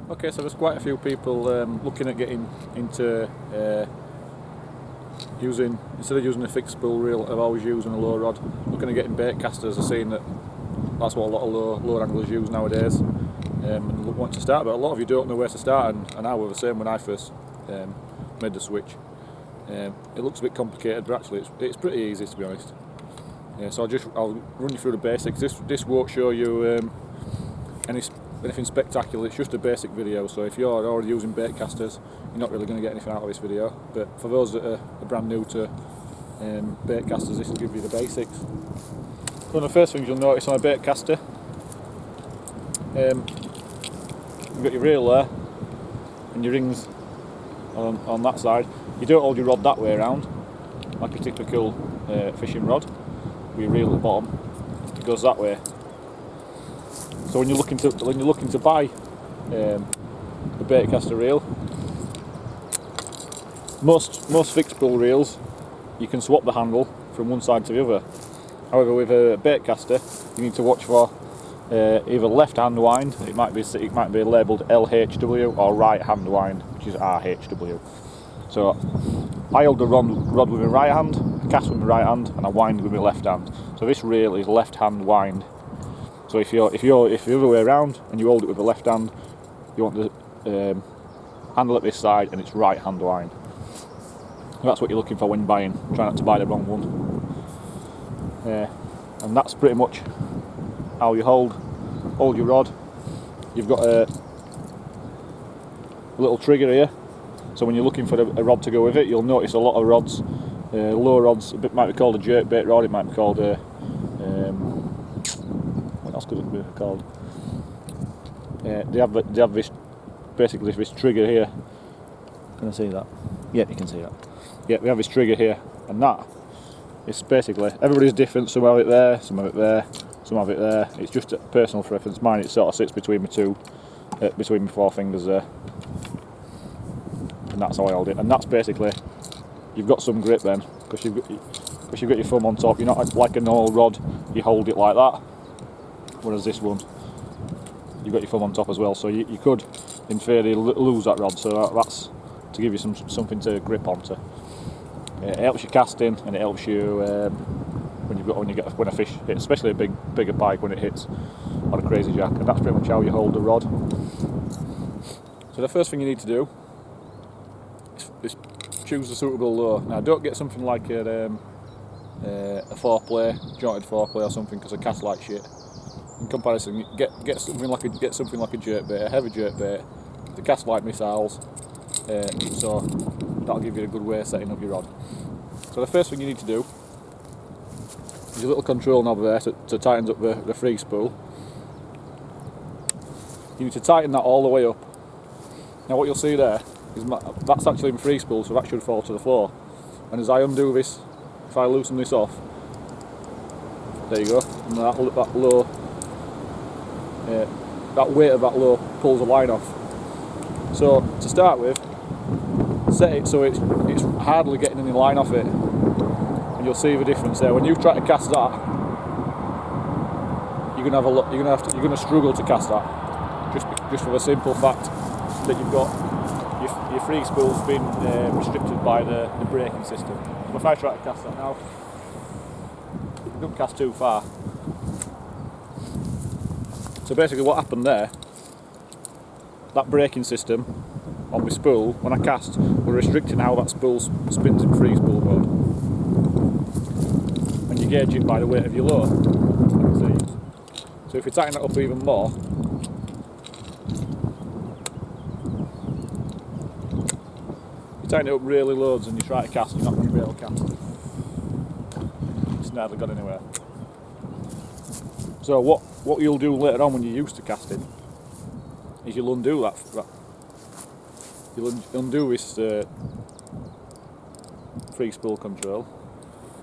Okay, so there's quite a few people looking at getting into instead of using a fixed spool reel, I've always using a low rod. Looking at getting bait casters, are seeing that that's what a lot of lower anglers use nowadays, and want to start. But a lot of you don't know where to start, and I were the same when I first made the switch. It looks a bit complicated, but actually it's pretty easy, to be honest. So I'll run you through the basics. This won't show you anything spectacular. It's just a basic video, so if you're already using bait casters, you're not really going to get anything out of this video. But for those that are brand new to bait casters, this will give you the basics. One of the first things you'll notice on a bait caster, you've got your reel there and your rings on that side. You don't hold your rod that way around like a typical fishing rod with your reel at the bottom. It goes that way. So when you're looking to buy a bait caster reel, most fixed spool reels you can swap the handle from one side to the other. However, with a bait caster, you need to watch for either left hand wind. It might be labelled LHW, or right hand wind, which is RHW. So I hold the rod with my right hand, I cast with my right hand, and I wind with my left hand. So this reel is left hand wind. So if you're the other way around and you hold it with the left hand, you want the handle at this side, and it's right hand wind. That's what you're looking for when you're buying. Try not to buy the wrong one. And that's pretty much how you hold your rod. You've got a little trigger here, so when you're looking for a rod to go with it, you'll notice a lot of rods, low rods, might be called a jerkbait rod, it might be called a what else could it be called? They have this, basically this trigger here. Can I see that? Yeah, you can see that. Yeah, we have this trigger here, and that is basically, everybody's different. Some have it there, some have it there, some have it there. It's just a personal preference. Mine, it sort of sits between between my four fingers there, and that's how I hold it. And that's basically, you've got some grip then, because you've got your thumb on top. You're not like a normal rod, you hold it like that. Whereas this one, you've got your thumb on top as well, so you could, in theory, lose that rod. So that's to give you something to grip onto. It helps you casting, and it helps you when a fish hits, especially a bigger pike when it hits on a crazy jack. And that's pretty much how you hold the rod. So the first thing you need to do is choose a suitable lure. Now, don't get something like a 4-play, jointed 4-play or something, because I cast like shit. In comparison, get something like a jerkbait, a heavy jerkbait. They cast like missiles, so that'll give you a good way of setting up your rod. So the first thing you need to do is your little control knob there to tighten up the free spool. You need to tighten that all the way up. Now what you'll see there is that's actually my free spool, so that should fall to the floor. And as I undo this, if I loosen this off, there you go, and that weight of that low pulls the line off. So to start with, set it so it's hardly getting any line off it, and you'll see the difference there. When you try to cast that, you're gonna struggle to cast that, just for the simple fact that you've got your free spool's been restricted by the braking system. So if I try to cast that now, it don't cast too far. So basically what happened there, that braking system on my spool, when I cast, we're restricting how that spool spins in free spool mode. And you gauge it by the weight of your lure, you can see. So if you tighten that up even more, you tighten it up really loads and you try to cast, you're not going to be able to cast. It's never got anywhere. So what you'll do later on when you're used to casting is you'll undo that. You'll undo this free spool control,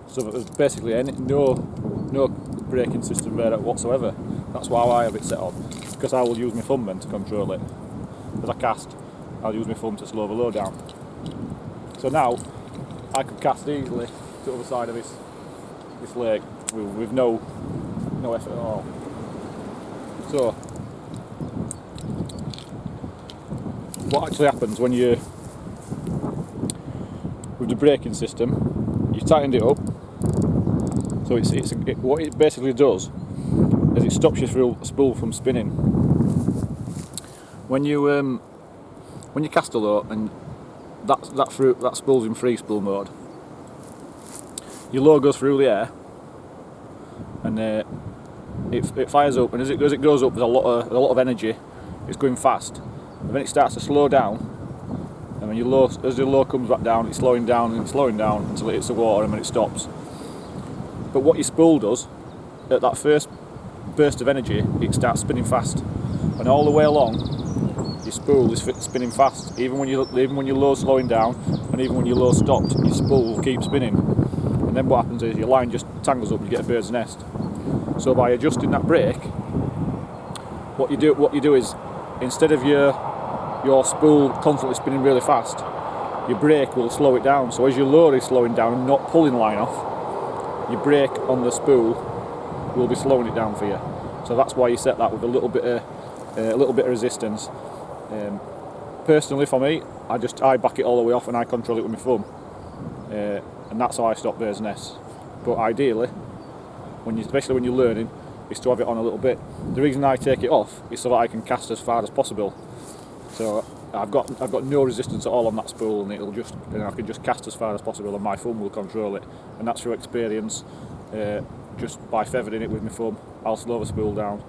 so that there's basically no braking system there whatsoever. That's why I have it set on, because I will use my thumb then to control it. As I cast, I'll use my thumb to slow the low down. So now I can cast easily to the other side of this lake with no effort at all. So what actually happens when you, with the braking system, you tightened it up. So what it basically does is it stops your spool from spinning. When you cast a low and that spool's in free spool mode, your low goes through the air and it fires up, and as it goes up, there's a lot of energy. It's going fast, and then it starts to slow down. And when as the low comes back down, it's slowing down and it's slowing down until it hits the water, and then it stops. But what your spool does at that first burst of energy, it starts spinning fast, and all the way along, your spool is spinning fast. Even when your low's slowing down, and even when your low stopped, your spool will keep spinning. And then what happens is your line just tangles up and you get a bird's nest. So by adjusting that brake, what you do is, instead of your spool constantly spinning really fast, your brake will slow it down. So as your load is slowing down and not pulling line off, your brake on the spool will be slowing it down for you. So that's why you set that with a little bit of resistance. Personally, for me, I back it all the way off and I control it with my thumb, and that's how I stop bird's nests. But ideally, especially when you're learning, is to have it on a little bit. The reason I take it off is so that I can cast as far as possible. So I've got no resistance at all on that spool, and I can just cast as far as possible, and my thumb will control it. And that's through experience. Just by feathering it with my thumb, I'll slow the spool down,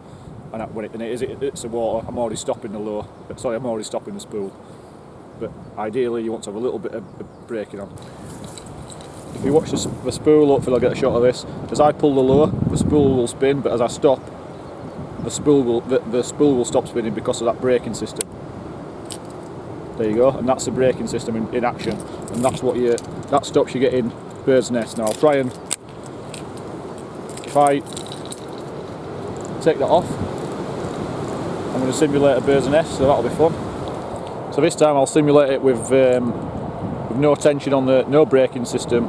and when it hits the water, I'm already stopping the spool. But ideally, you want to have a little bit of braking on. If you watch the spool, hopefully I'll get a shot of this. As I pull the low, the spool will spin, but as I stop, the spool will stop spinning because of that braking system. There you go, and that's the braking system in action, and that stops you getting bird's nest. Now I'll try and, if I take that off, I'm going to simulate a bird's nest, so that'll be fun. So this time I'll simulate it with no tension on no braking system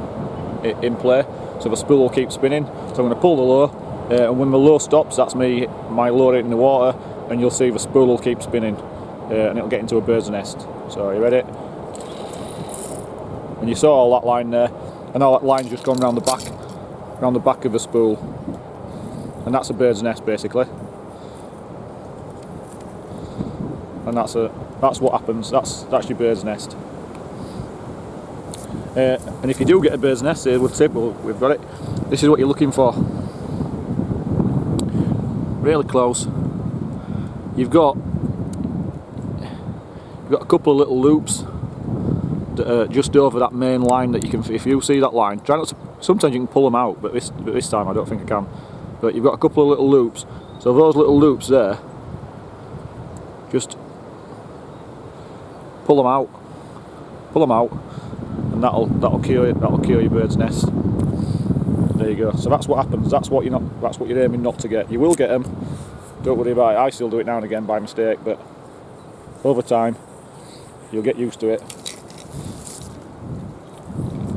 in play, so the spool will keep spinning. So I'm going to pull the low, and when the low stops, that's my low rate in the water, and you'll see the spool will keep spinning, and it'll get into a bird's nest. So are you ready? And you saw all that line there, and all that line's just gone round the back of the spool, and that's a bird's nest basically. And that's what happens. That's your bird's nest. And if you do get a bird's nest, here with tip, we've got it. This is what you're looking for. Really close. You've got a couple of little loops that are just over that main line that you can. If you see that line, try not to. Sometimes you can pull them out, but this time I don't think I can. But you've got a couple of little loops. So those little loops there, just pull them out, and that'll cure your bird's nest. There you go. So that's what happens. That's what you're aiming not to get. You will get them. Don't worry about it. I still do it now and again by mistake, but over time you'll get used to it.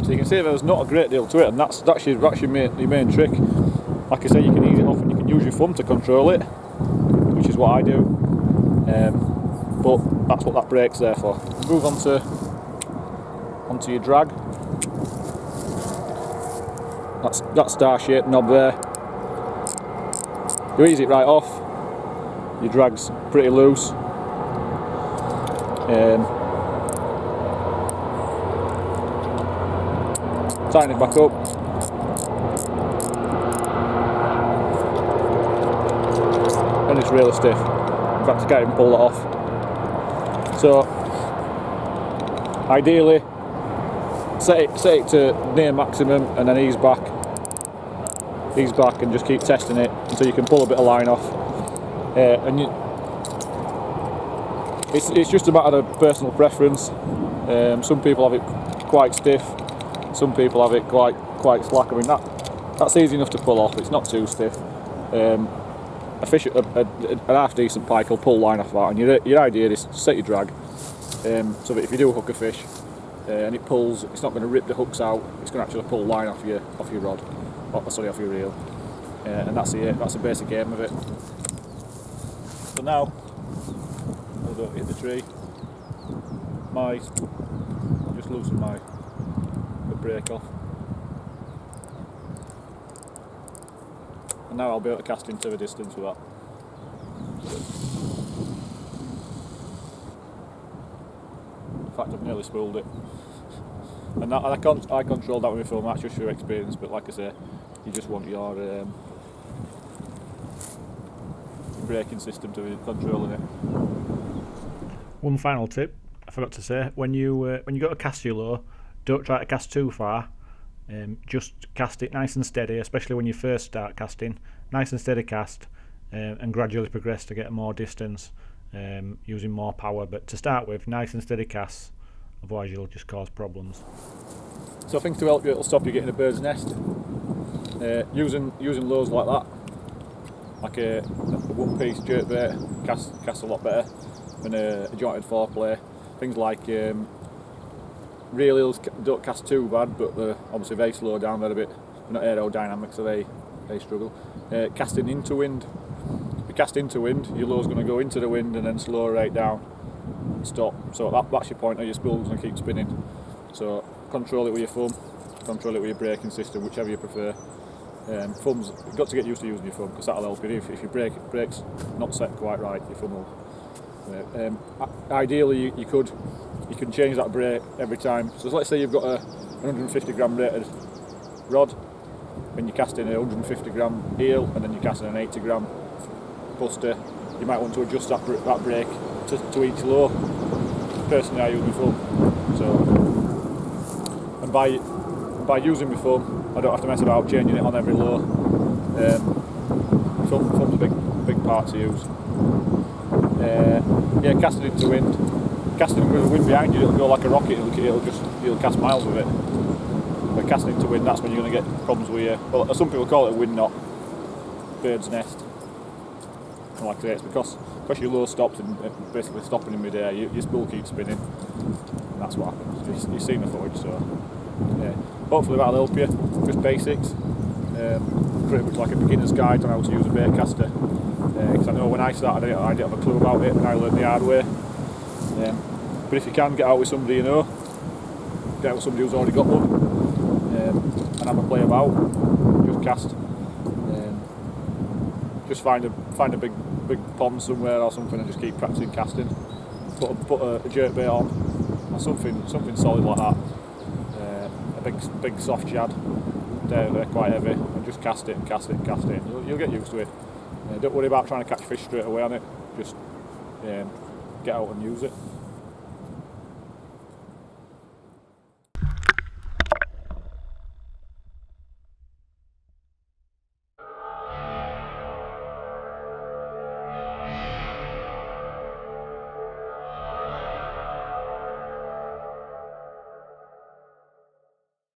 So you can see there's not a great deal to it, and that's your main trick. Like I say, you can ease it off and you can use your thumb to control it, which is what I do. But that's what that brake's there for. Move onto your drag. That star-shaped knob there. You ease it right off. Your drag's pretty loose. Tighten it back up. And it's really stiff. In fact, I can't even pull that off. So, ideally, set it to near maximum and then ease back and just keep testing it until you can pull a bit of line off. It's just a matter of personal preference. Some people have it quite stiff, some people have it quite slack. I mean that's easy enough to pull off. It's not too stiff. An half decent pike will pull line off that, and your idea is to set your drag so that if you do hook a fish and it pulls, it's not going to rip the hooks out. It's going to actually pull line off your rod, off your reel, and that's the basic aim of it. So now, I don't hit the tree. the brake off, and now I'll be able to cast into the distance with that. In fact, I've nearly spooled it, and I control that with my phone. That's just your experience, but like I say, you just want your braking system to be controlling it. One final tip I forgot to say: when you go to cast your low, don't try to cast too far. Just cast it nice and steady, especially when you first start casting. Nice and steady cast, and gradually progress to get more distance, using more power. But to start with, nice and steady casts, otherwise you'll just cause problems. So things to help you, it'll stop you getting a bird's nest. Using lows like that, like a one-piece jerkbait, casts a lot better than a jointed foreplay. Things like reel eels don't cast too bad, but they're obviously very slow down. They're not aerodynamic, so they struggle. Casting into wind. If you cast into wind, your low's going to go into the wind and then slow right down and stop. So that's your pointer. Your spool's going to keep spinning. So control it with your thumb, control it with your braking system, whichever you prefer. Thumbs, you've got to get used to using your thumb because that'll help you. If your brake's not set quite right, your thumb will. Ideally, you can change that brake every time. So let's say you've got a 150 gram rated rod, and you're casting a 150 gram eel, and then you're casting an 80 gram buster. You might want to adjust that brake to each low. Personally, I use my thumb. So, and by using my thumb, I don't have to mess about changing it on every low. Thumb's a big part to use. Casting into wind. Casting with the wind behind you, it'll go like a rocket. You'll cast miles with it. But casting into wind, that's when you're going to get problems with your. Well, some people call it a wind knot, bird's nest. And like I say, it's because your low stops and basically stopping in midair. Your spool keeps spinning, and that's what happens. You've seen the footage, so yeah. Hopefully that'll help you. Just basics. Pretty much like a beginner's guide on how to use a bait caster. Because I know when I started, I didn't have a clue about it, and I learned the hard way. But if you can get out with somebody you know, get out with somebody who's already got one, and have a play about, just cast. Just find a big pond somewhere or something, and just keep practicing casting. Put a jerkbait on, or something solid like that. A big soft shad. They're quite heavy, and just cast it and cast it and cast it. You'll get used to it. Don't worry about trying to catch fish straight away on it. Just get out and use it.